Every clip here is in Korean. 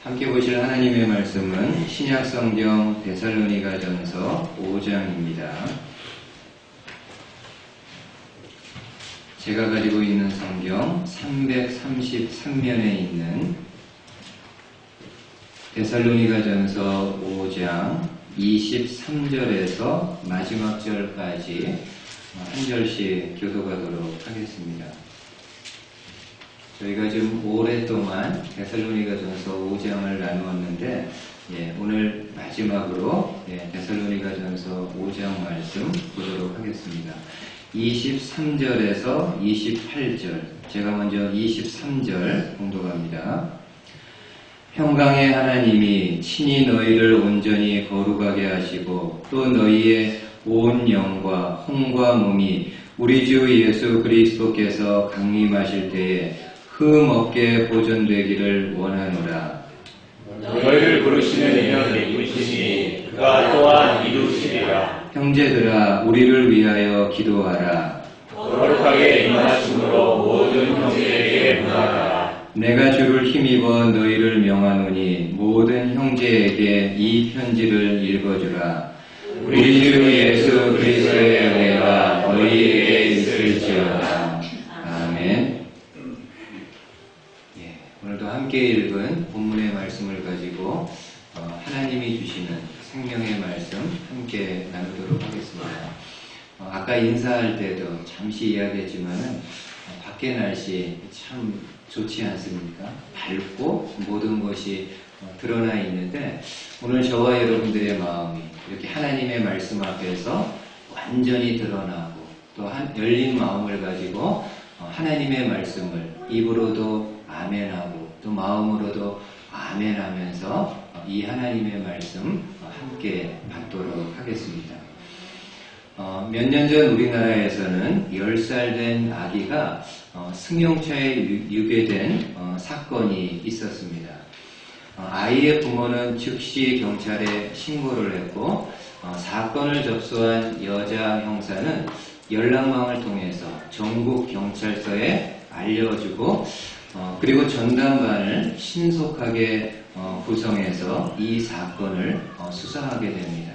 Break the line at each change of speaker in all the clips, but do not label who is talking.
함께 보실 하나님의 말씀은 신약성경 데살로니가전서 5장입니다. 제가 가지고 있는 성경 333면에 있는 데살로니가전서 5장 23절에서 마지막 절까지 한 절씩 교도하도록 하겠습니다. 저희가 지금 오랫동안 데살로니가전서 5장을 나누었는데 오늘 마지막으로 데살로니가전서 5장 말씀 보도록 하겠습니다. 23절에서 28절, 제가 먼저 23절 봉독합니다. 평강의 하나님이 친히 너희를 온전히 거룩하게 하시고 또 너희의 온 영과 혼과 몸이 우리 주 예수 그리스도께서 강림하실 때에 흠 없게 보존되기를 원하노라.
너희를 부르시는 이는 이루시니 그가 또한 이루시리라.
형제들아 우리를 위하여 기도하라.
거룩하게 임하심으로 모든 형제에게 문하라.
내가 주를 힘입어 너희를 명하노니 모든 형제에게 이 편지를 읽어주라. 우리 주 예수 그리스도의 은혜가 너희에게 있을지어다. 아멘. 오늘도 함께 읽은 본문의 말씀을 가지고 하나님이 주시는 생명의 말씀 함께 나누도록 하겠습니다. 아까 인사할 때도 잠시 이야기했지만은 밖의 날씨 참 좋지 않습니까? 밝고 모든 것이 드러나 있는데 오늘 저와 여러분들의 마음이 이렇게 하나님의 말씀 앞에서 완전히 드러나고 또 열린 마음을 가지고 하나님의 말씀을 입으로도 아멘하고 또 마음으로도 아멘하면서 이 하나님의 말씀 함께 받도록 하겠습니다. 몇 년 전 우리나라에서는 10살 된 아기가 승용차에 유괴된 사건이 있었습니다. 아이의 부모는 즉시 경찰에 신고를 했고 사건을 접수한 여자 형사는 연락망을 통해서 전국 경찰서에 알려주고 그리고 전담반을 신속하게 구성해서 이 사건을 수사하게 됩니다.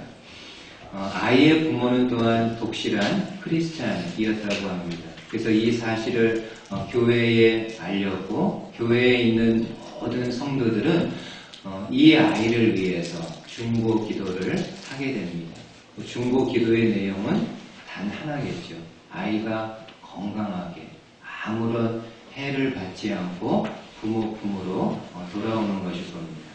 아이의 부모는 또한 독실한 크리스찬이었다고 합니다. 그래서 이 사실을 교회에 알렸고 교회에 있는 모든 성도들은 이 아이를 위해서 중보 기도를 하게 됩니다. 중보 기도의 내용은 단 하나겠죠. 아이가 건강하게 아무런 해를 받지 않고 부모 품으로 돌아오는 것일 겁니다.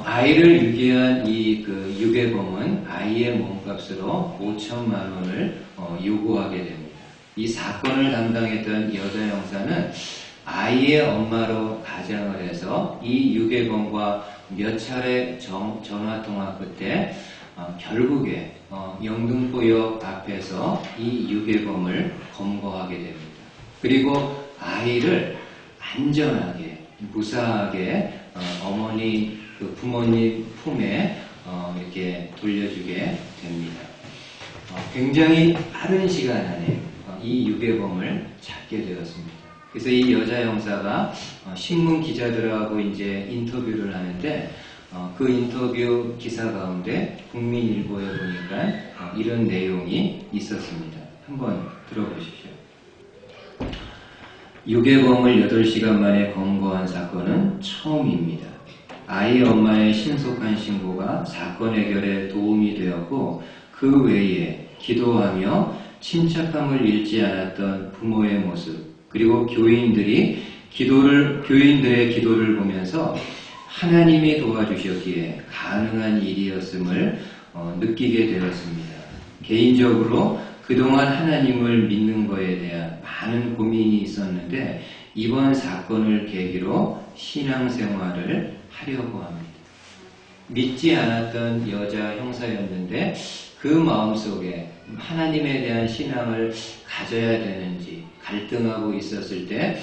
아이를 유괴한 이 유괴범은 아이의 몸값으로 5천만 원을 요구하게 됩니다. 이 사건을 담당했던 여자 형사는 아이의 엄마로 가장을 해서 이 유괴범과 몇 차례 전화 통화 끝에 결국에 영등포역 앞에서 이 유괴범을 검거하게 됩니다. 그리고 아이를 안전하게 무사하게 어머니 부모님 품에 이렇게 돌려주게 됩니다. 굉장히 빠른 시간 안에 이 유괴범을 잡게 되었습니다. 그래서 이 여자 형사가 신문 기자들하고 이제 인터뷰를 하는데 그 인터뷰 기사 가운데 국민일보에 보니까 이런 내용이 있었습니다. 한번 들어보십시오. 유괴범을 8시간 만에 검거한 사건은 처음입니다. 아이 엄마의 신속한 신고가 사건 해결에 도움이 되었고 그 외에 기도하며 침착함을 잃지 않았던 부모의 모습 그리고 교인들의 기도를 보면서 하나님이 도와주셨기에 가능한 일이었음을 느끼게 되었습니다. 개인적으로 그동안 하나님을 믿는 것에 대한 많은 고민이 있었는데 이번 사건을 계기로 신앙생활을 하려고 합니다. 믿지 않았던 여자 형사였는데 그 마음속에 하나님에 대한 신앙을 가져야 되는지 갈등하고 있었을 때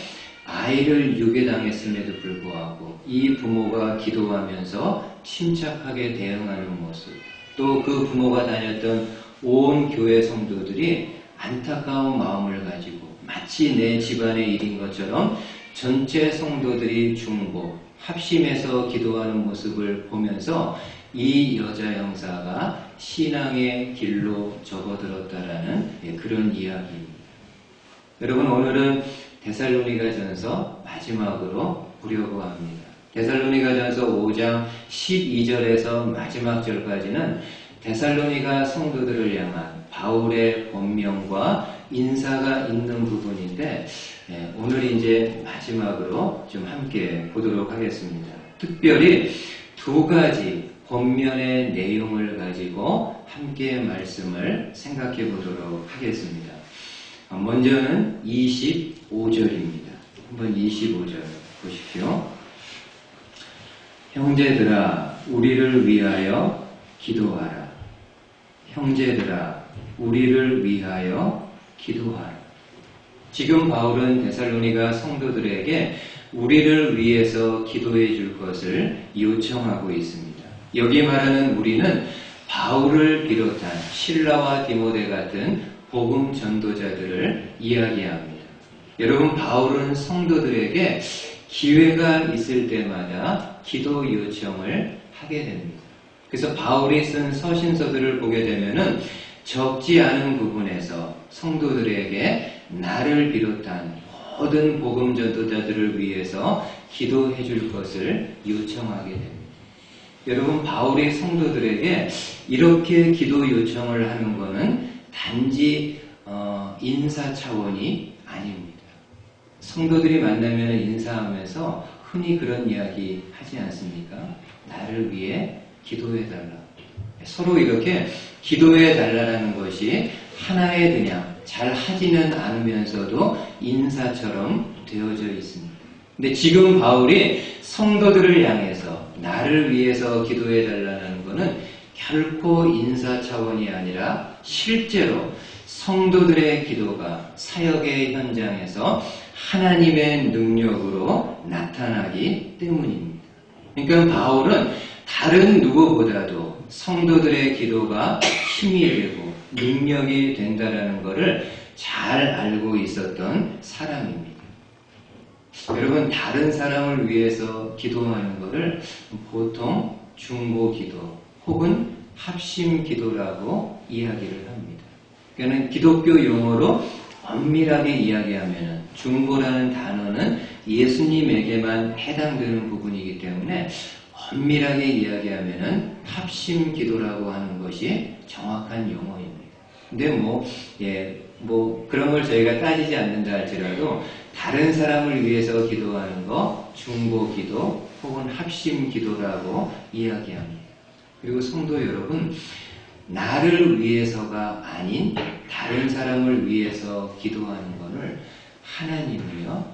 아이를 유괴당했음에도 불구하고 이 부모가 기도하면서 침착하게 대응하는 모습 또 그 부모가 다녔던 온 교회 성도들이 안타까운 마음을 가지고 마치 내 집안의 일인 것처럼 전체 성도들이 중보, 합심해서 기도하는 모습을 보면서 이 여자 형사가 신앙의 길로 접어들었다라는 그런 이야기입니다. 여러분, 오늘은 데살로니가전서 마지막으로 보려고 합니다. 데살로니가전서 5장 12절에서 마지막 절까지는 데살로니가 성도들을 향한 바울의 권면과 인사가 있는 부분인데, 오늘 이제 마지막으로 좀 함께 보도록 하겠습니다. 특별히 두 가지 권면의 내용을 가지고 함께 말씀을 생각해 보도록 하겠습니다. 먼저는 25절입니다. 한번 25절 보십시오. 형제들아, 우리를 위하여 기도하라. 형제들아, 우리를 위하여 기도하라. 지금 바울은 데살로니가 성도들에게 우리를 위해서 기도해 줄 것을 요청하고 있습니다. 여기 말하는 우리는 바울을 비롯한 실라와 디모데 같은 복음 전도자들을 이야기합니다. 여러분, 바울은 성도들에게 기회가 있을 때마다 기도 요청을 하게 됩니다. 그래서 바울이 쓴 서신서들을 보게 되면은 적지 않은 부분에서 성도들에게 나를 비롯한 모든 복음 전도자들을 위해서 기도해 줄 것을 요청하게 됩니다. 여러분, 바울이 성도들에게 이렇게 기도 요청을 하는 것은 단지 인사 차원이 아닙니다. 성도들이 만나면 인사하면서 흔히 그런 이야기 하지 않습니까? 나를 위해 기도해달라. 서로 이렇게 기도해달라는 것이 하나의 그냥 잘 하지는 않으면서도 인사처럼 되어져 있습니다. 근데 지금 바울이 성도들을 향해서 나를 위해서 기도해달라는 것은 결코 인사 차원이 아니라 실제로 성도들의 기도가 사역의 현장에서 하나님의 능력으로 나타나기 때문입니다. 그러니까 바울은 다른 누구보다도 성도들의 기도가 힘이 되고 능력이 된다는 것을 잘 알고 있었던 사람입니다. 여러분, 다른 사람을 위해서 기도하는 것을 보통 중보 기도 혹은 합심 기도라고 이야기를 합니다. 그러니까 기독교 용어로 엄밀하게 이야기하면 중보라는 단어는 예수님에게만 해당되는 부분이기 때문에 엄밀하게 이야기하면 합심 기도라고 하는 것이 정확한 용어입니다. 근데 그런 걸 저희가 따지지 않는다 할지라도 다른 사람을 위해서 기도하는 거 중보 기도 혹은 합심 기도라고 이야기합니다. 그리고 성도 여러분, 나를 위해서가 아닌 다른 사람을 위해서 기도하는 것을 하나님은요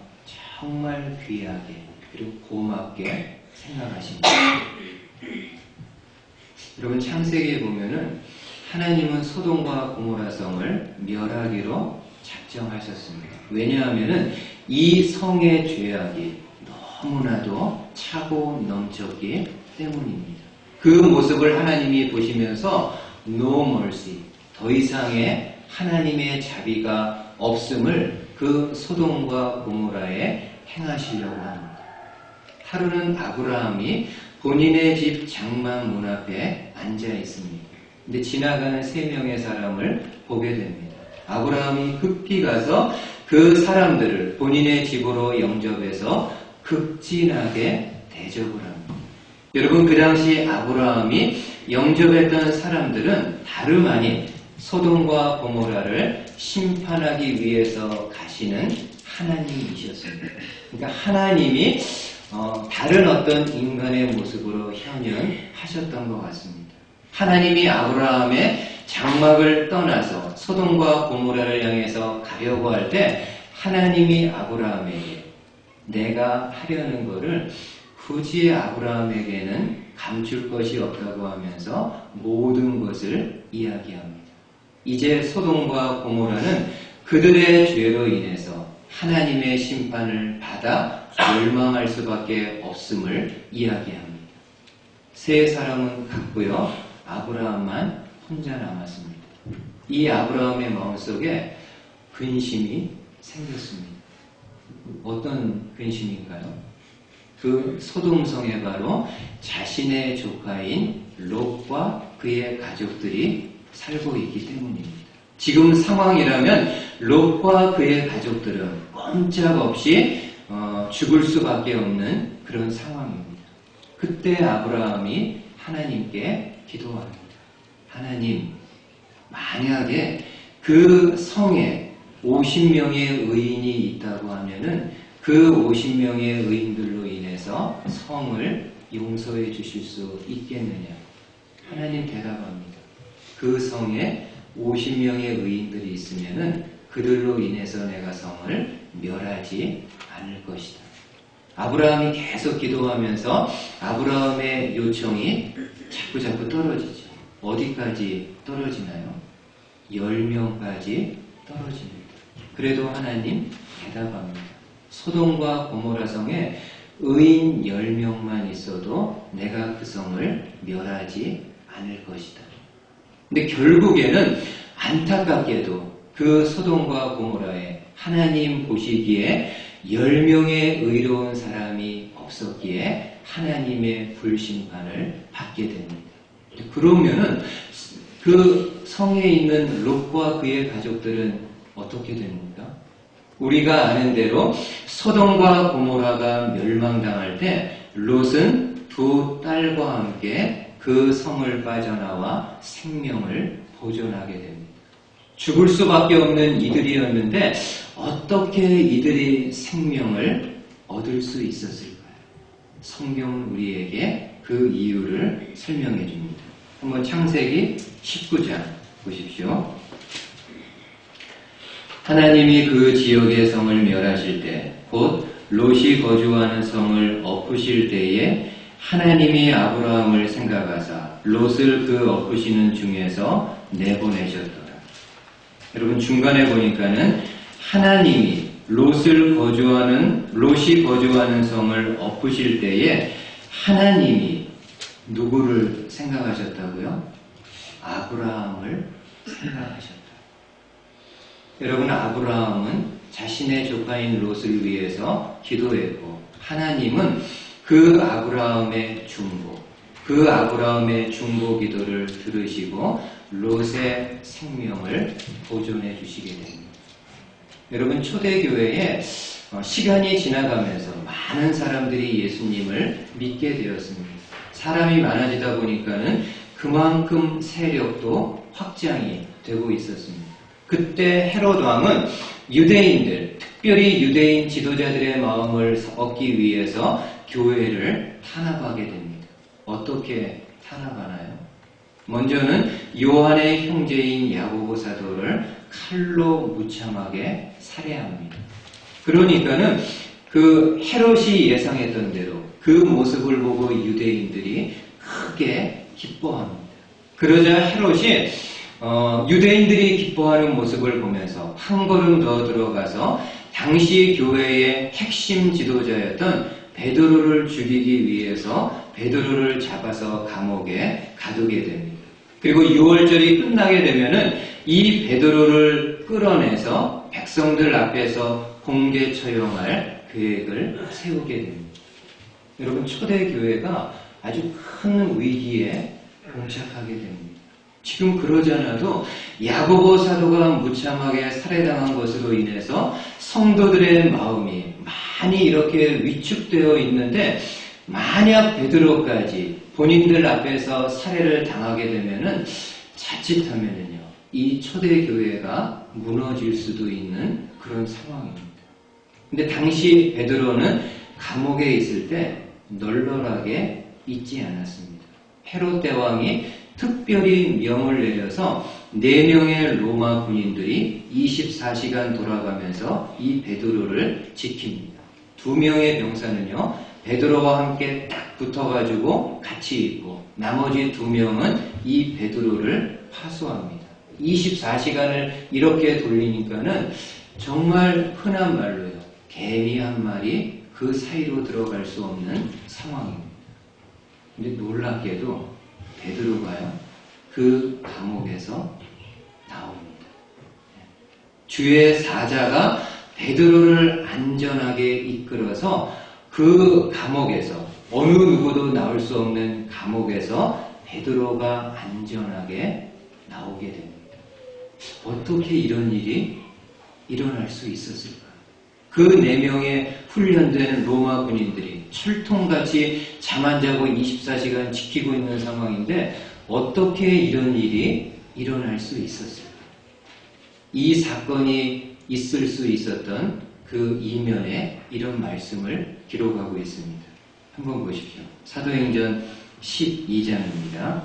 정말 귀하게 그리고 고맙게 생각하십니다. 여러분, 창세기에 보면은 하나님은 소돔과 고모라 성을 멸하기로 작정하셨습니다. 왜냐하면은 이 성의 죄악이 너무나도 차고 넘쳤기 때문입니다. 그 모습을 하나님이 보시면서 No mercy, 더 이상의 하나님의 자비가 없음을 그 소돔과 고모라에 행하시려고 합니다. 하루는 아브라함이 본인의 집 장막 문 앞에 앉아 있습니다. 근데 지나가는 3명의 사람을 보게 됩니다. 아브라함이 급히 가서 그 사람들을 본인의 집으로 영접해서 극진하게 대접을 합니다. 여러분, 그 당시 아브라함이 영접했던 사람들은 다름 아닌 소돔과 고모라를 심판하기 위해서 가시는 하나님이셨습니다. 그러니까 하나님이 다른 어떤 인간의 모습으로 현현하셨던 것 같습니다. 하나님이 아브라함의 장막을 떠나서 소돔과 고모라를 향해서 가려고 할 때 하나님이 아브라함에게 내가 하려는 것을 굳이 아브라함에게는 감출 것이 없다고 하면서 모든 것을 이야기합니다. 이제 소돔과 고모라는 그들의 죄로 인해서 하나님의 심판을 받아 멸망할 수밖에 없음을 이야기합니다. 3사람은 갔고요. 아브라함만 혼자 남았습니다. 이 아브라함의 마음속에 근심이 생겼습니다. 어떤 근심인가요? 그 소돔성에 바로 자신의 조카인 롯과 그의 가족들이 살고 있기 때문입니다. 지금 상황이라면 롯과 그의 가족들은 꼼짝없이 죽을 수밖에 없는 그런 상황입니다. 그때 아브라함이 하나님께 기도합니다. 하나님, 만약에 그 성에 50명의 의인이 있다고 하면은 그 50명의 의인들로 인해서 성을 용서해 주실 수 있겠느냐? 하나님 대답합니다. 그 성에 50명의 의인들이 있으면은 그들로 인해서 내가 성을 멸하지 않을 것이다. 아브라함이 계속 기도하면서 아브라함의 요청이 자꾸 떨어지죠. 어디까지 떨어지나요? 10명까지 떨어집니다. 그래도 하나님 대답합니다. 소돔과 고모라 성에 의인 10명만 있어도 내가 그 성을 멸하지 않을 것이다. 근데 결국에는 안타깝게도 그 소돔과 고모라에 하나님 보시기에 10명의 의로운 사람이 없었기에 하나님의 불심판을 받게 됩니다. 그러면은 그 성에 있는 롯과 그의 가족들은 어떻게 됩니까? 우리가 아는 대로 소돔과 고모라가 멸망당할 때 롯은 두 딸과 함께 그 성을 빠져나와 생명을 보존하게 됩니다. 죽을 수밖에 없는 이들이었는데 어떻게 이들이 생명을 얻을 수 있었을까요? 성경은 우리에게 그 이유를 설명해 줍니다. 한번 창세기 19장 보십시오. 하나님이 그 지역의 성을 멸하실 때, 곧 롯이 거주하는 성을 엎으실 때에 하나님이 아브라함을 생각하사 롯을 그 엎으시는 중에서 내보내셨더라. 여러분 중간에 보니까는 하나님이 롯이 거주하는 성을 엎으실 때에 하나님이 누구를 생각하셨다고요? 아브라함을 생각하셨다. 여러분 아브라함은 자신의 조카인 롯을 위해서 기도했고 하나님은 그 아브라함의 중보 기도를 들으시고 롯의 생명을 보존해 주시게 됩니다. 여러분 초대교회에 시간이 지나가면서 많은 사람들이 예수님을 믿게 되었습니다. 사람이 많아지다 보니까는 그만큼 세력도 확장이 되고 있었습니다. 그때 헤롯 왕은 유대인들, 특별히 유대인 지도자들의 마음을 얻기 위해서 교회를 탄압하게 됩니다. 어떻게 탄압하나요? 먼저는 요한의 형제인 야고보 사도를 칼로 무참하게 살해합니다. 그러니까는 그 헤롯이 예상했던 대로 그 모습을 보고 유대인들이 크게 기뻐합니다. 그러자 헤롯이 유대인들이 기뻐하는 모습을 보면서 한 걸음 더 들어가서 당시 교회의 핵심 지도자였던 베드로를 죽이기 위해서 베드로를 잡아서 감옥에 가두게 됩니다. 그리고 6월절이 끝나게 되면은 이 베드로를 끌어내서 백성들 앞에서 공개 처형할 계획을 세우게 됩니다. 여러분 초대교회가 아주 큰 위기에 봉착하게 됩니다. 지금 그러지 않아도 야고보 사도가 무참하게 살해당한 것으로 인해서 성도들의 마음이 많이 이렇게 위축되어 있는데 만약 베드로까지 본인들 앞에서 살해를 당하게 되면은 자칫하면은요 이 초대교회가 무너질 수도 있는 그런 상황입니다. 근데 당시 베드로는 감옥에 있을 때 널널하게 있지 않았습니다. 헤롯 대왕이 특별히 명을 내려서 4명의 로마 군인들이 24시간 돌아가면서 이 베드로를 지킵니다. 2명의 병사는요, 베드로와 함께 딱 붙어가지고 같이 있고, 나머지 2명은 이 베드로를 파수합니다. 24시간을 이렇게 돌리니까는 정말 흔한 말로요, 개미 한 마리 그 사이로 들어갈 수 없는 상황입니다. 근데 놀랍게도 베드로가요, 그 감옥에서 나옵니다. 주의 사자가 베드로를 안전하게 이끌어서 그 감옥에서, 어느 누구도 나올 수 없는 감옥에서 베드로가 안전하게 나오게 됩니다. 어떻게 이런 일이 일어날 수 있었을까? 그 4명의 훈련된 로마 군인들이 철통같이 잠 안 자고 24시간 지키고 있는 상황인데 어떻게 이런 일이 일어날 수 있었을까? 이 사건이 있을 수 있었던 그 이면에 이런 말씀을 기록하고 있습니다. 한번 보십시오. 사도행전 12장입니다.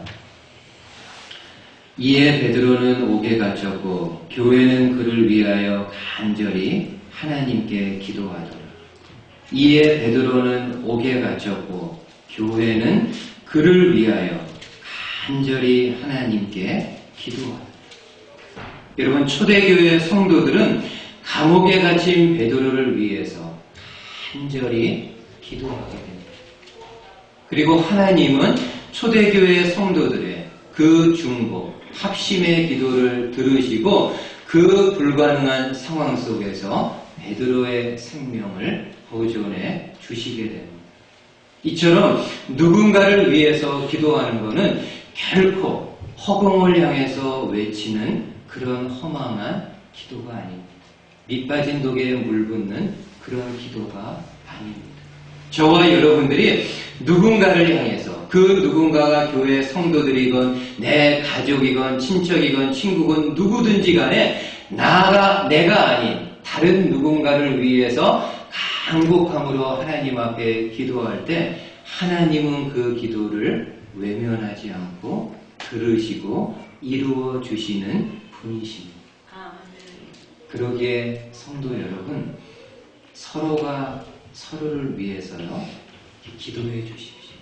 이에 베드로는 옥에 갇혔고 교회는 그를 위하여 간절히 하나님께 기도하더라. 이에 베드로는 옥에 갇혔고 교회는 그를 위하여 간절히 하나님께 기도하더라. 여러분, 초대교회 성도들은 감옥에 갇힌 베드로를 위해서 간절히 기도하게 됩니다. 그리고 하나님은 초대교회 성도들의 그 중보, 합심의 기도를 들으시고 그 불가능한 상황 속에서 베드로의 생명을 보존해 주시게 됩니다. 이처럼 누군가를 위해서 기도하는 것은 결코 허공을 향해서 외치는 그런 허망한 기도가 아닙니다. 밑빠진 독에 물 붓는 그런 기도가 아닙니다. 저와 여러분들이 누군가를 향해서, 그 누군가가 교회 성도들이건 내 가족이건 친척이건 친구건 누구든지 간에 내가 아닌 다른 누군가를 위해서 간곡함으로 하나님 앞에 기도할 때 하나님은 그 기도를 외면하지 않고 들으시고 이루어 주시는 분이십니다. 그러기에 성도 여러분, 서로가 서로를 위해서요 기도해 주십시오.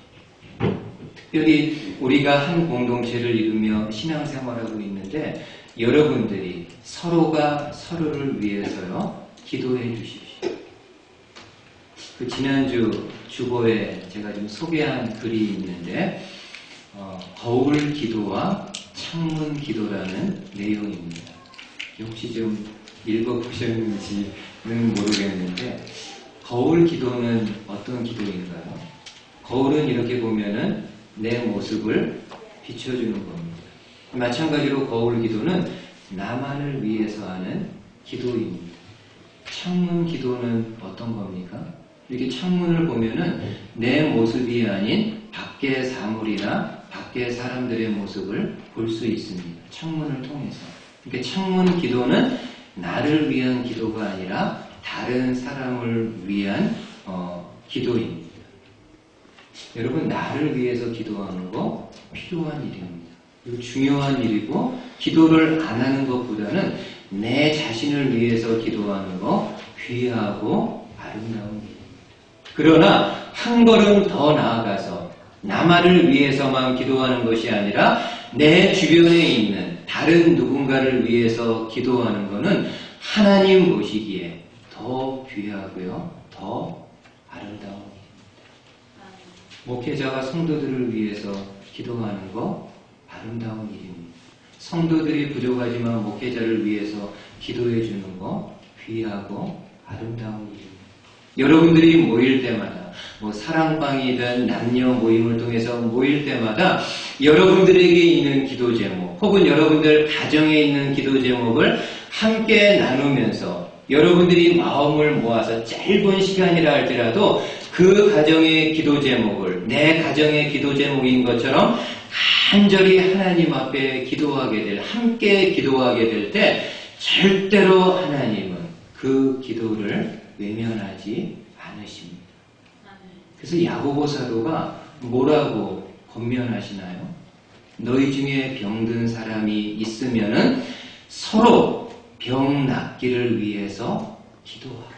특별히 우리가 한 공동체를 이루며 신앙생활하고 있는데 여러분들이 서로가 서로를 위해서요 기도해 주십시오. 그 지난주 주보에 제가 좀 소개한 글이 있는데 거울 기도와 창문 기도라는 내용입니다. 혹시 좀 읽어보셨는지는 모르겠는데 거울 기도는 어떤 기도인가요? 거울은 이렇게 보면은 내 모습을 비춰주는 겁니다. 마찬가지로 거울 기도는 나만을 위해서 하는 기도입니다. 창문 기도는 어떤 겁니까? 이렇게 창문을 보면은 내 모습이 아닌 밖의 사물이나 밖의 사람들의 모습을 볼 수 있습니다. 창문을 통해서. 그러니까 창문 기도는 나를 위한 기도가 아니라 다른 사람을 위한 기도입니다. 여러분, 나를 위해서 기도하는 거 필요한 일입니다. 그리고 중요한 일이고 기도를 안 하는 것보다는 내 자신을 위해서 기도하는 거 귀하고 아름다운 일입니다. 그러나 한 걸음 더 나아가서 나만을 위해서만 기도하는 것이 아니라 내 주변에 있는 다른 누군가를 위해서 기도하는 것은 하나님 보시기에 더 귀하고요, 더 아름다운 일입니다. 목회자가 성도들을 위해서 기도하는 거 아름다운 일입니다. 성도들이 부족하지만 목회자를 위해서 기도해 주는 거 귀하고 아름다운 일입니다. 여러분들이 모일 때마다 사랑방이든 남녀 모임을 통해서 모일 때마다 여러분들에게 있는 기도 제목 혹은 여러분들 가정에 있는 기도 제목을 함께 나누면서 여러분들이 마음을 모아서 짧은 시간이라 할지라도 그 가정의 기도 제목을 내 가정의 기도 제목인 것처럼 간절히 하나님 앞에 기도하게 될, 함께 기도하게 될 때 절대로 하나님은 그 기도를 외면하지 않으십니다. 그래서 야고보 사도가 뭐라고 권면하시나요? 너희 중에 병든 사람이 있으면은 서로 병 낫기를 위해서 기도하라.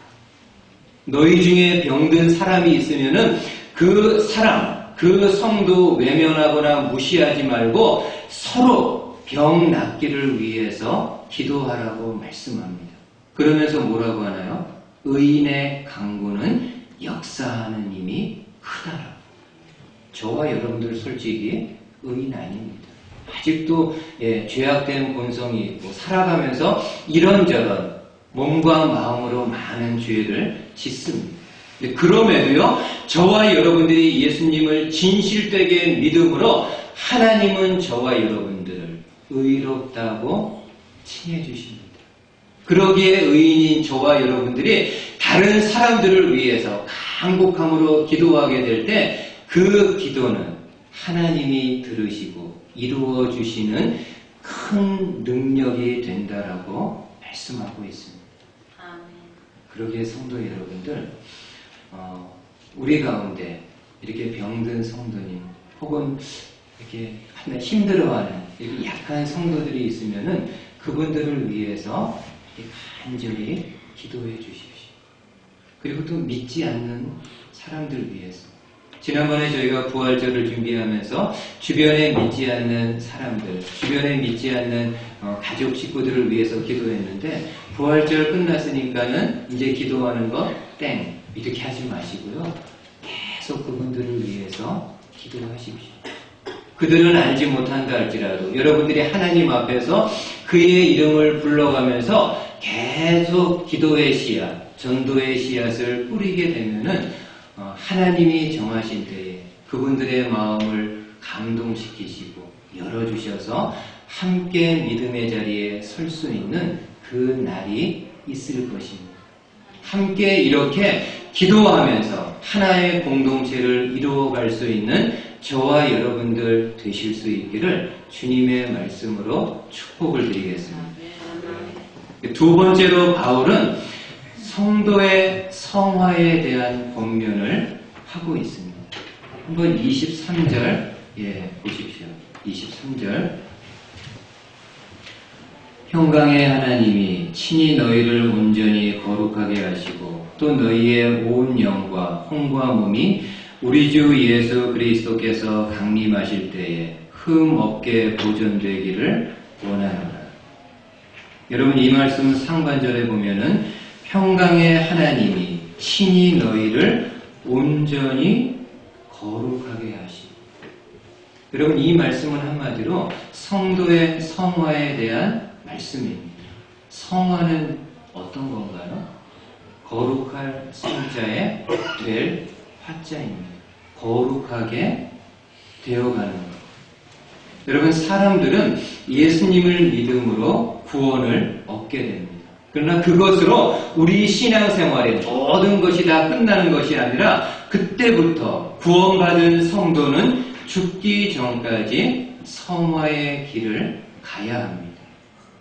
너희 중에 병든 사람이 있으면은 그 사람, 그 성도 외면하거나 무시하지 말고 서로 병 낫기를 위해서 기도하라고 말씀합니다. 그러면서 뭐라고 하나요? 의인의 강구는 역사하는 힘이 크다라고. 저와 여러분들 솔직히 의인 아닙니다. 아직도 죄악된 본성이 있고 살아가면서 이런저런 몸과 마음으로 많은 죄를 짓습니다. 그럼에도요, 저와 여러분들이 예수님을 진실되게 믿음으로 하나님은 저와 여러분들을 의롭다고 칭해 주십니다. 그러기에 의인인 저와 여러분들이 다른 사람들을 위해서 간곡함으로 기도하게 될 때 그 기도는 하나님이 들으시고 이루어 주시는 큰 능력이 된다라고 말씀하고 있습니다.
아멘.
그러기에 성도 여러분들, 우리 가운데 이렇게 병든 성도님 혹은 이렇게 힘들어하는 이렇게 약한 성도들이 있으면은 그분들을 위해서 간절히 기도해 주십시오. 그리고 또 믿지 않는 사람들 위해서. 지난번에 저희가 부활절을 준비하면서 주변에 믿지 않는 사람들, 주변에 믿지 않는 가족 식구들을 위해서 기도했는데 부활절 끝났으니까는 이제 기도하는 거 땡 이렇게 하지 마시고요. 계속 그분들을 위해서 기도하십시오. 그들은 알지 못한다 할지라도 여러분들이 하나님 앞에서 그의 이름을 불러가면서 계속 기도의 씨앗, 전도의 씨앗을 뿌리게 되면은 하나님이 정하신 때에 그분들의 마음을 감동시키시고 열어주셔서 함께 믿음의 자리에 설 수 있는 그 날이 있을 것입니다. 함께 이렇게 기도하면서 하나의 공동체를 이루어갈 수 있는 저와 여러분들 되실 수 있기를 주님의 말씀으로 축복을 드리겠습니다. 두 번째로 바울은 성도의 성화에 대한 권면을 하고 있습니다. 한번 23절 보십시오. 23절 평강의 하나님이 친히 너희를 온전히 거룩하게 하시고 또 너희의 온 영과 혼과 몸이 우리 주 예수 그리스도께서 강림하실 때에 흠 없게 보존되기를 원하노라. 여러분 이 말씀 상반절에 보면은 평강의 하나님이 친히 너희를 온전히 거룩하게 하시고. 여러분 이 말씀은 한마디로 성도의 성화에 대한 말씀입니다. 성화는 어떤 건가요? 거룩할 성자에 될 화자입니다. 거룩하게 되어가는 것. 여러분 사람들은 예수님을 믿음으로 구원을 얻게 됩니다. 그러나 그것으로 우리 신앙생활의 모든 것이 다 끝나는 것이 아니라 그때부터 구원받은 성도는 죽기 전까지 성화의 길을 가야 합니다.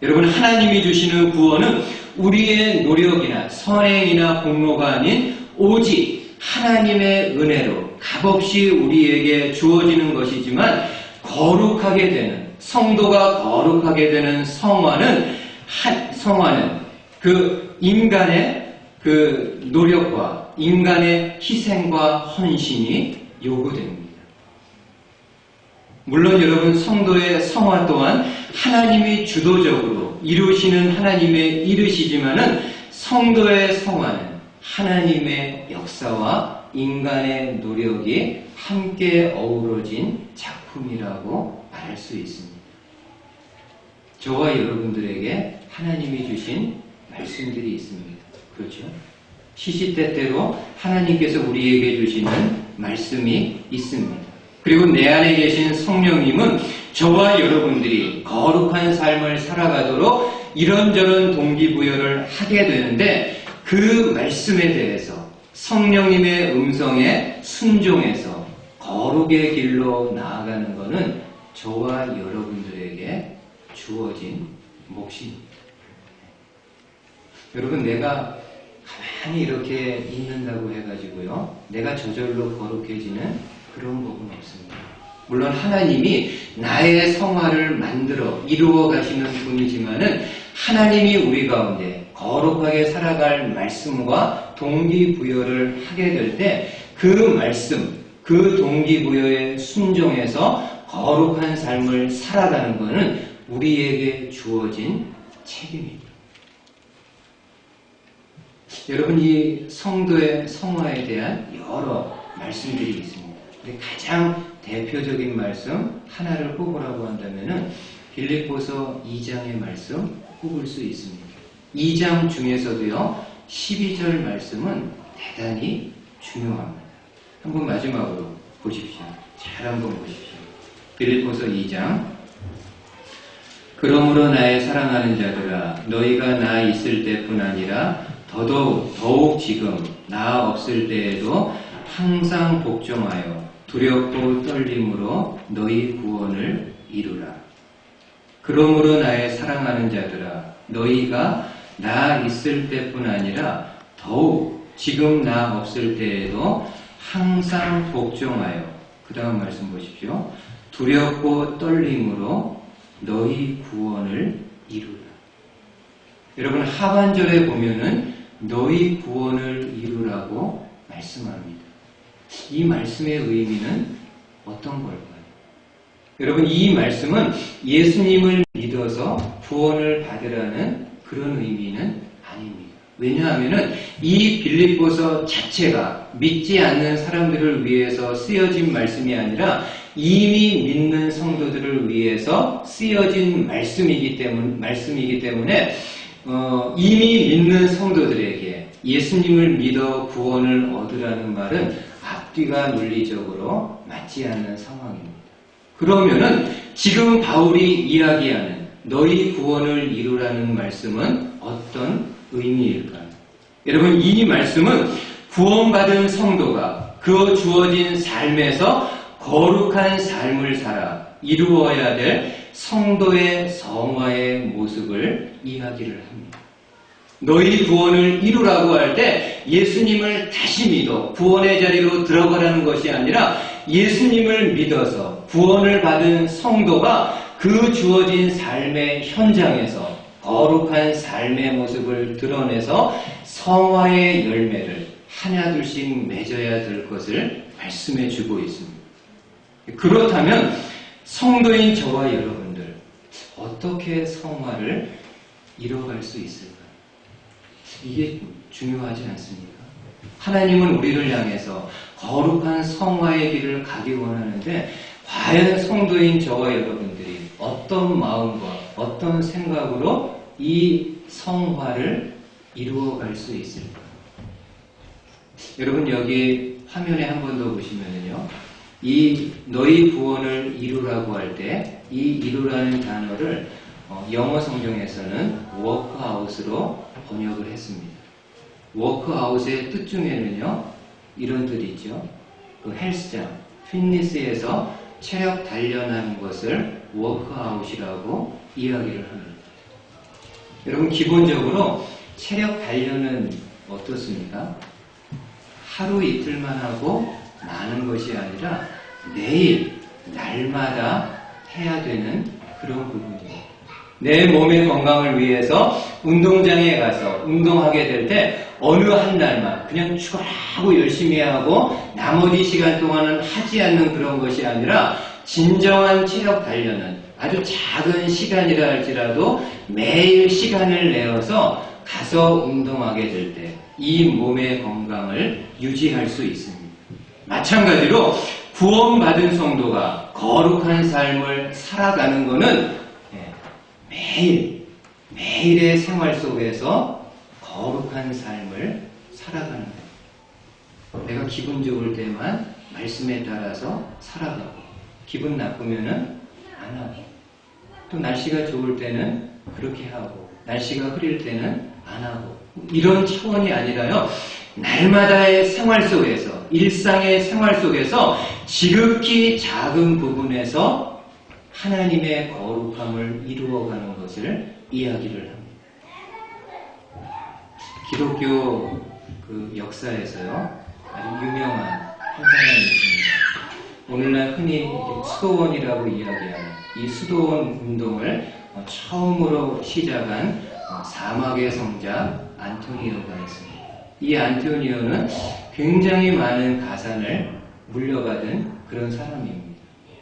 여러분 하나님이 주시는 구원은 우리의 노력이나 선행이나 공로가 아닌 오직 하나님의 은혜로 값없이 우리에게 주어지는 것이지만 거룩하게 되는 성도가 거룩하게 되는 성화는 그 인간의 그 노력과 인간의 희생과 헌신이 요구됩니다. 물론 여러분 성도의 성화 또한 하나님이 주도적으로 이루시는 하나님의 일이시지만은 성도의 성화는 하나님의 역사와 인간의 노력이 함께 어우러진 작품이라고 말할 수 있습니다. 저와 여러분들에게 하나님이 주신 말씀들이 있습니다. 그렇죠? 시시때때로 하나님께서 우리에게 주시는 말씀이 있습니다. 그리고 내 안에 계신 성령님은 저와 여러분들이 거룩한 삶을 살아가도록 이런저런 동기부여를 하게 되는데 그 말씀에 대해서 성령님의 음성에 순종해서 거룩의 길로 나아가는 것은 저와 여러분들에게 주어진 몫입니다. 여러분 내가 가만히 이렇게 있는다고 해가지고요 내가 저절로 거룩해지는 그런 법은 없습니다. 물론 하나님이 나의 성화를 만들어 이루어 가시는 분이지만은 하나님이 우리 가운데 거룩하게 살아갈 말씀과 동기부여를 하게 될 때 그 말씀, 그 동기부여에 순종해서 거룩한 삶을 살아가는 것은 우리에게 주어진 책임입니다. 여러분 이 성도의 성화에 대한 여러 말씀들이 있습니다. 근데 가장 대표적인 말씀 하나를 꼽으라고 한다면은 빌립보서 2장의 말씀 꼽을 수 있습니다. 2장 중에서도요, 12절 말씀은 대단히 중요합니다. 한번 마지막으로 보십시오. 잘 한번 보십시오. 빌립보서 2장. 그러므로 나의 사랑하는 자들아, 너희가 나 있을 때뿐 아니라 더욱 지금 나 없을 때에도 항상 복종하여 두렵고 떨림으로 너희 구원을 이루라. 그러므로 나의 사랑하는 자들아, 너희가 나 있을 때뿐 아니라 더욱 지금 나 없을 때에도 항상 복종하여, 그 다음 말씀 보십시오. 두렵고 떨림으로 너희 구원을 이루라. 여러분, 하반절에 보면은 너희 구원을 이루라고 말씀합니다. 이 말씀의 의미는 어떤 걸까요? 여러분, 이 말씀은 예수님을 믿어서 구원을 받으라는 그런 의미는 아닙니다. 왜냐하면 이 빌립보서 자체가 믿지 않는 사람들을 위해서 쓰여진 말씀이 아니라 이미 믿는 성도들을 위해서 쓰여진 말씀이기 때문에 이미 믿는 성도들에게 예수님을 믿어 구원을 얻으라는 말은 앞뒤가 논리적으로 맞지 않는 상황입니다. 그러면은 지금 바울이 이야기하는 너희 구원을 이루라는 말씀은 어떤 의미일까요? 여러분, 이 말씀은 구원받은 성도가 그 주어진 삶에서 거룩한 삶을 살아 이루어야 될 성도의 성화의 모습을 이야기를 합니다. 너희 구원을 이루라고 할 때 예수님을 다시 믿어 구원의 자리로 들어가라는 것이 아니라 예수님을 믿어서 구원을 받은 성도가 그 주어진 삶의 현장에서 거룩한 삶의 모습을 드러내서 성화의 열매를 하나둘씩 맺어야 될 것을 말씀해 주고 있습니다. 그렇다면 성도인 저와 여러분들, 어떻게 성화를 이뤄갈 수 있을까요? 이게 중요하지 않습니까? 하나님은 우리를 향해서 거룩한 성화의 길을 가기 원하는데, 과연 성도인 저와 여러분들이 어떤 마음과 어떤 생각으로 이 성화를 이루어갈 수 있을까요? 여러분, 여기 화면에 한 번 더 보시면요, 이 너희 구원을 이루라고 할 때 이 이루라는 단어를 영어 성경에서는 워크아웃으로 번역을 했습니다. 워크아웃의 뜻 중에는요, 이런 뜻이 있죠. 그 헬스장, 피트니스에서 체력 단련하는 것을 워크아웃이라고 이야기를 합니다. 여러분, 기본적으로 체력 단련은 어떻습니까? 하루 이틀만 하고 마는 것이 아니라 매일, 날마다 해야 되는 그런 부분입니다. 내 몸의 건강을 위해서 운동장에 가서 운동하게 될 때 어느 한 날만 그냥 추가하고 열심히 하고 나머지 시간 동안은 하지 않는 그런 것이 아니라 진정한 체력 단련은 아주 작은 시간이라 할지라도 매일 시간을 내어서 가서 운동하게 될 때 이 몸의 건강을 유지할 수 있습니다. 마찬가지로 구원받은 성도가 거룩한 삶을 살아가는 것은 매일의 생활 속에서 거룩한 삶을 살아가는 거예요. 내가 기분 좋을 때만 말씀에 따라서 살아가고, 기분 나쁘면은 안 하고, 또 날씨가 좋을 때는 그렇게 하고, 날씨가 흐릴 때는 안 하고, 이런 차원이 아니라요, 날마다의 생활 속에서, 일상의 생활 속에서 지극히 작은 부분에서 하나님의 거룩함을 이루어가는 것을 이야기를 합니다. 기독교 그 역사에서요, 아주 유명한 한 사람이 있습니다. 오늘날 흔히 수도원이라고 이야기하는 이 수도원 운동을 처음으로 시작한 사막의 성자 안토니오가 있습니다. 이 안토니오는 굉장히 많은 가산을 물려받은 그런 사람입니다.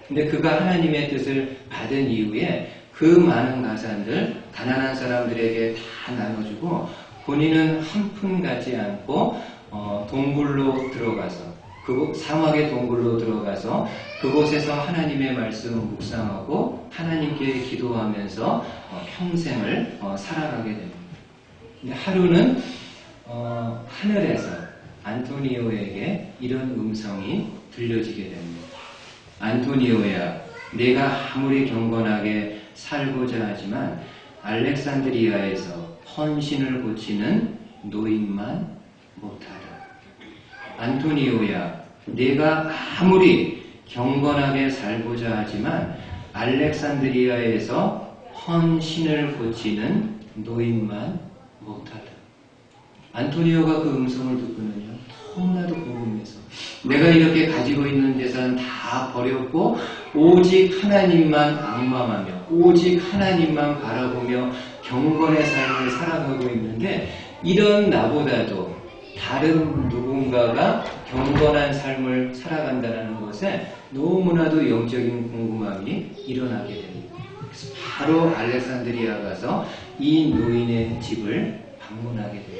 근데 그가 하나님의 뜻을 받은 이후에 그 많은 가산들 가난한 사람들에게 다 나눠주고 본인은 한 푼 갖지 않고 동굴로 들어가서 사막의 동굴로 들어가서 그곳에서 하나님의 말씀을 묵상하고 하나님께 기도하면서 평생을 살아가게 됩니다. 근데 하루는 하늘에서 안토니오에게 이런 음성이 들려지게 됩니다. 안토니오야, 내가 아무리 경건하게 살고자 하지만 알렉산드리아에서 헌신을 고치는 노인만 못하다. 안토니오야, 내가 아무리 경건하게 살고자 하지만 알렉산드리아에서 헌신을 고치는 노인만 못하다. 안토니오가 그 음성을 듣고는요, 너무나도 궁금해서 내가 이렇게 가지고 있는 재산 다 버렸고 오직 하나님만 악망하며 오직 하나님만 바라보며 경건의 삶을 살아가고 있는데 이런 나보다도 다른 누군가가 경건한 삶을 살아간다는 것에 너무나도 영적인 궁금함이 일어나게 됩니다. 그래서 바로 알렉산드리아 가서 이 노인의 집을 방문하게 됩니다.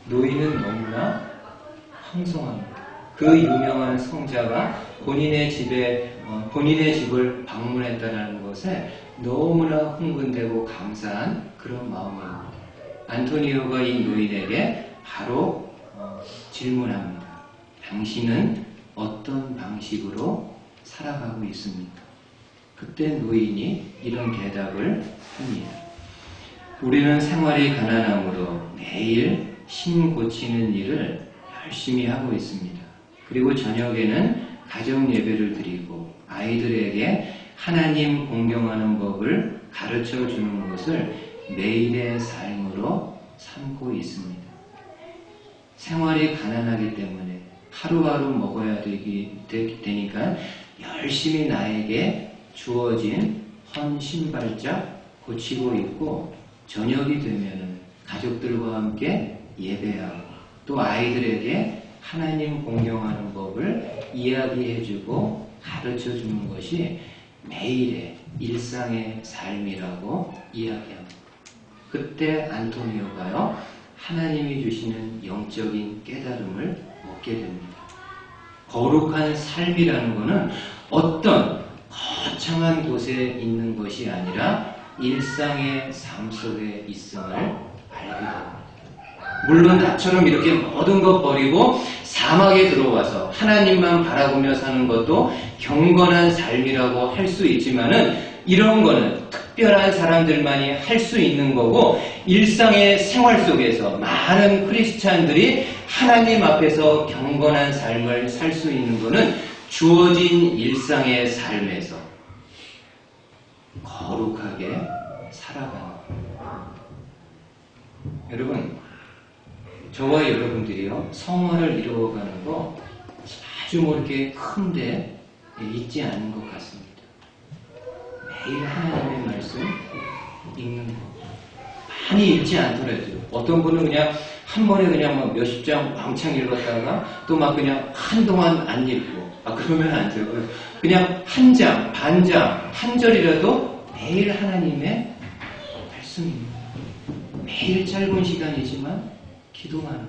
노인은 너무나 황송합니다. 그 유명한 성자가 본인의 집을 방문했다는 것에 너무나 흥분되고 감사한 그런 마음입니다. 안토니오가 이 노인에게 바로 질문합니다. 당신은 어떤 방식으로 살아가고 있습니까? 그때 노인이 이런 대답을 합니다. 우리는 생활이 가난함으로 매일 신 고치는 일을 열심히 하고 있습니다. 그리고 저녁에는 가정 예배를 드리고 아이들에게 하나님 공경하는 법을 가르쳐 주는 것을 매일의 삶으로 삼고 있습니다. 생활이 가난하기 때문에 하루하루 먹어야 되니까 열심히 나에게 주어진 헌 신발짝 고치고 있고 저녁이 되면은 가족들과 함께 예배하고 또 아이들에게 하나님 공경하는 법을 이야기해주고 가르쳐주는 것이 매일의 일상의 삶이라고 이야기합니다. 그때 안토니오가요, 하나님이 주시는 영적인 깨달음을 얻게 됩니다. 거룩한 삶이라는 것은 어떤 거창한 곳에 있는 것이 아니라 일상의 삶 속에 있음을 알게 됩니다. 물론 나처럼 이렇게 모든 것 버리고 사막에 들어와서 하나님만 바라보며 사는 것도 경건한 삶이라고 할 수 있지만은 이런 거는 특별한 사람들만이 할 수 있는 거고 일상의 생활 속에서 많은 크리스찬들이 하나님 앞에서 경건한 삶을 살 수 있는 거는 주어진 일상의 삶에서 거룩하게 살아가는 거예요. 여러분, 저와 여러분들이요, 성화를 이루어가는 거 아주 뭐 이렇게 큰데 있지 않은 것 같습니다. 매일 하나님의 말씀 읽는 거. 많이 읽지 않더라도 어떤 분은 그냥 한 번에 그냥 막 몇십 장 왕창 읽었다가 또 막 그냥 한동안 안 읽고 그러면 안 되고요. 그냥 한 장, 반 장, 한 절이라도 매일 하나님의 말씀입니다. 매일 짧은 시간이지만 기도하는 것.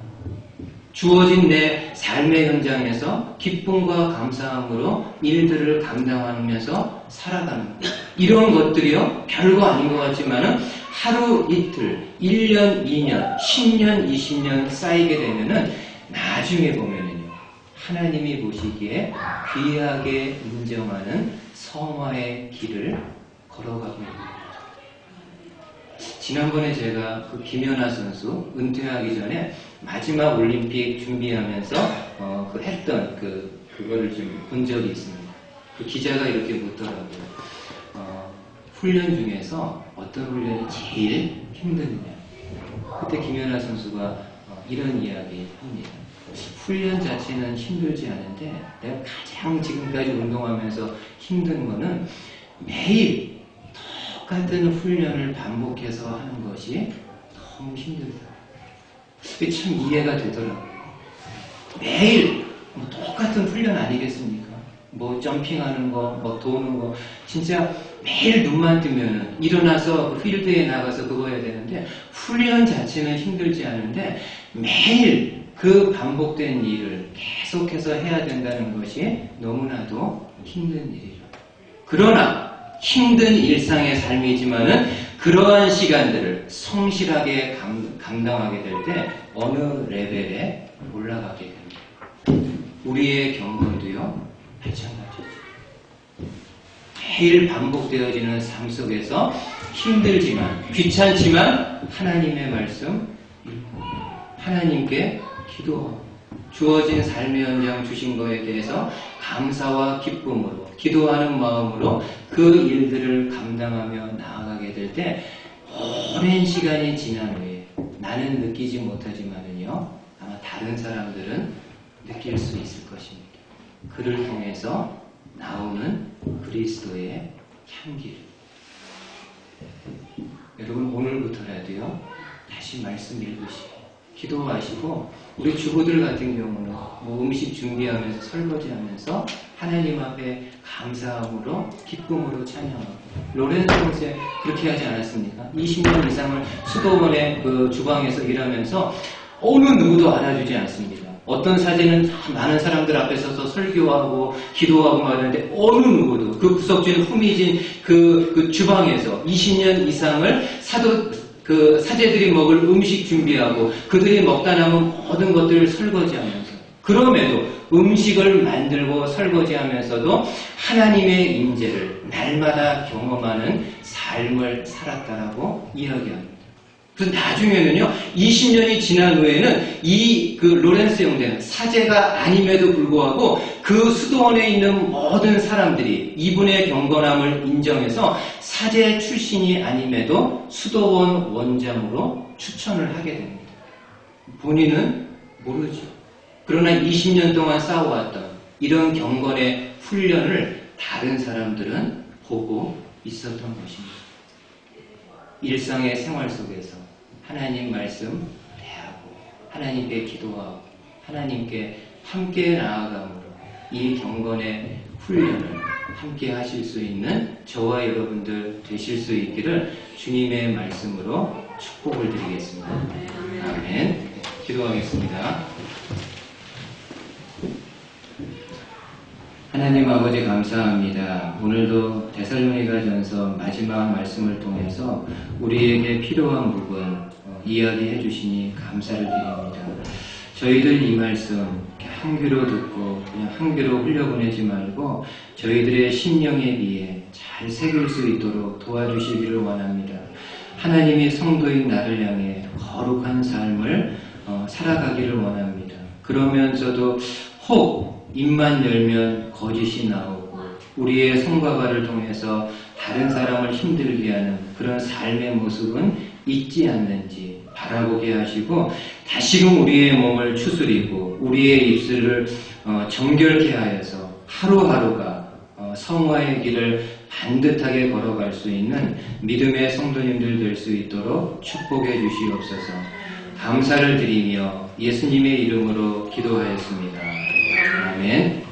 주어진 내 삶의 현장에서 기쁨과 감사함으로 일들을 감당하면서 살아가는 것. 이런 것들이요, 별거 아닌 것 같지만은 하루 이틀, 1년, 2년, 10년, 20년 쌓이게 되면은 나중에 보면은요, 하나님이 보시기에 귀하게 인정하는 성화의 길을 걸어가고 있습니다. 지난번에 제가 그 김연아 선수 은퇴하기 전에 마지막 올림픽 준비하면서 했던 그거를 좀 본 적이 있습니다. 그 기자가 이렇게 묻더라고요. 훈련 중에서 어떤 훈련이 제일 힘드느냐. 그때 김연아 선수가 이런 이야기 합니다. 훈련 자체는 힘들지 않은데 내가 가장 지금까지 운동하면서 힘든 거는 매일 똑같은 훈련을 반복해서 하는 것이 너무 힘들다. 그게 참 이해가 되더라고요. 매일 똑같은 훈련 아니겠습니까? 뭐 점핑하는 거, 뭐 도는 거, 진짜 매일 눈만 뜨면은 일어나서 그 필드에 나가서 그거 해야 되는데 훈련 자체는 힘들지 않은데 매일 그 반복된 일을 계속해서 해야 된다는 것이 너무나도 힘든 일이죠. 그러나 힘든 일상의 삶이지만은 그러한 시간들을 성실하게 감당하게 될 때 어느 레벨에 올라가게 됩니다. 우리의 경건도요, 마찬가지죠. 매일 반복되어지는 삶 속에서 힘들지만, 귀찮지만 하나님의 말씀 읽고 하나님께 기도하고 주어진 삶의 현장 주신 것에 대해서 감사와 기쁨으로 기도하는 마음으로 그 일들을 감당하며 나아가게 될 때 오랜 시간이 지난 후에 나는 느끼지 못하지만은요, 아마 다른 사람들은 느낄 수 있을 것입니다. 그를 통해서 나오는 그리스도의 향기를. 여러분, 오늘부터라도요, 다시 말씀 읽으시고 기도하시고, 우리 주부들 같은 경우는 음식 준비하면서 설거지하면서 하나님 앞에 감사함으로 기쁨으로 찬양하고, 로렌스 형제 그렇게 하지 않았습니까? 20년 이상을 수도원의 그 주방에서 일하면서 어느 누구도 알아주지 않습니다. 어떤 사진은 많은 사람들 앞에 서서 설교하고 기도하고 말하는데 어느 누구도 그 구석진 후미진 그 주방에서 20년 이상을 사제들이 먹을 음식 준비하고 그들이 먹다 남은 모든 것들을 설거지하면서, 그럼에도 음식을 만들고 설거지하면서도 하나님의 임재를 날마다 경험하는 삶을 살았다라고 이야기합니다. 그래서 나중에는요, 20년이 지난 후에는 그 로렌스 형제는 사제가 아님에도 불구하고 그 수도원에 있는 모든 사람들이 이분의 경건함을 인정해서 사제 출신이 아님에도 수도원 원장으로 추천을 하게 됩니다. 본인은 모르죠. 그러나 20년 동안 쌓아왔던 이런 경건의 훈련을 다른 사람들은 보고 있었던 것입니다. 일상의 생활 속에서 하나님 말씀 대하고 하나님께 기도하고 하나님께 함께 나아감으로 이 경건의 훈련을 함께 하실 수 있는 저와 여러분들 되실 수 있기를 주님의 말씀으로 축복을 드리겠습니다. 아멘. 기도하겠습니다. 하나님 아버지 감사합니다. 오늘도 데살로니가전서 마지막 말씀을 통해서 우리에게 필요한 부분 이야기해 주시니 감사를 드립니다. 저희들 이 말씀 한 귀로 듣고 그냥 한 귀로 흘려보내지 말고 저희들의 심령에 비해 잘 새길 수 있도록 도와주시기를 원합니다. 하나님이 성도인 나를 향해 거룩한 삶을 살아가기를 원합니다. 그러면서도 혹 입만 열면 거짓이 나오고 우리의 손과 발을 통해서 다른 사람을 힘들게 하는 그런 삶의 모습은 있지 않는지 바라보게 하시고, 다시금 우리의 몸을 추스리고 우리의 입술을 정결케 하여서 하루하루가 성화의 길을 반듯하게 걸어갈 수 있는 믿음의 성도님들 될 수 있도록 축복해 주시옵소서. 감사를 드리며 예수님의 이름으로 기도하였습니다. 아멘.